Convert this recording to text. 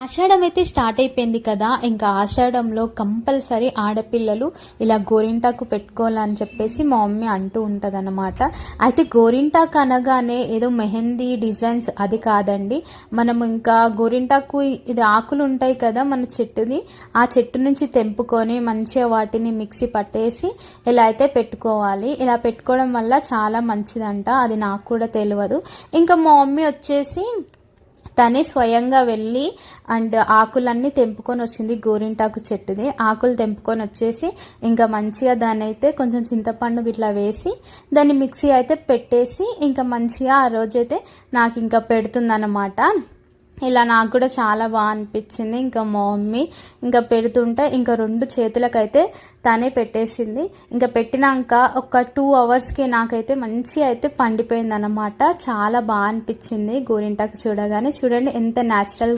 ఆషాఢం అయితే స్టార్ట్ అయిపోయింది కదా. ఇంకా ఆషాఢంలో కంపల్సరీ ఆడపిల్లలు ఇలా గోరింటాకు పెట్టుకోవాలని చెప్పేసి మా మమ్మీ అంటూ ఉంటుంది అనమాట. అయితే గోరింటాకు అనగానే ఏదో మెహందీ డిజైన్స్ అది కాదండి. మనం ఇంకా గోరింటాకు ఇది ఆకులు ఉంటాయి కదా మన చెట్టుది, ఆ చెట్టు నుంచి తెంపుకొని మంచిగా వాటిని మిక్సీ పట్టేసి ఇలా అయితే పెట్టుకోవాలి. ఇలా పెట్టుకోవడం వల్ల చాలా మంచిదంట. అది నాకు కూడా తెలియదు. ఇంకా మా మమ్మీ వచ్చేసి తనే స్వయంగా వెళ్ళి అండ్ ఆకులన్నీ తెంపుకొని వచ్చింది. గోరింటాకు చెట్టుది ఆకులు తెంపుకొని వచ్చేసి ఇంకా మంచిగా దాన్ని అయితే కొంచెం చింతపండు ఇట్లా వేసి దాన్ని మిక్సీ అయితే పెట్టేసి ఇంకా మంచిగా ఆ రోజైతే నాకు ఇంకా పెడుతుందన్నమాట. ఇలా నాకు కూడా చాలా బాగా అనిపించింది. ఇంకా మా మమ్మీ ఇంకా పెడుతుంటే ఇంకా 2 చేతులకైతే తనే పెట్టేసింది. ఇంకా పెట్టినాక ఒక 2 అవర్స్కి నాకైతే మంచిగా అయితే పండిపోయింది అనమాట. చాలా బాగా అనిపించింది గోరింటాకు చూడగానే. చూడండి ఎంత న్యాచురల్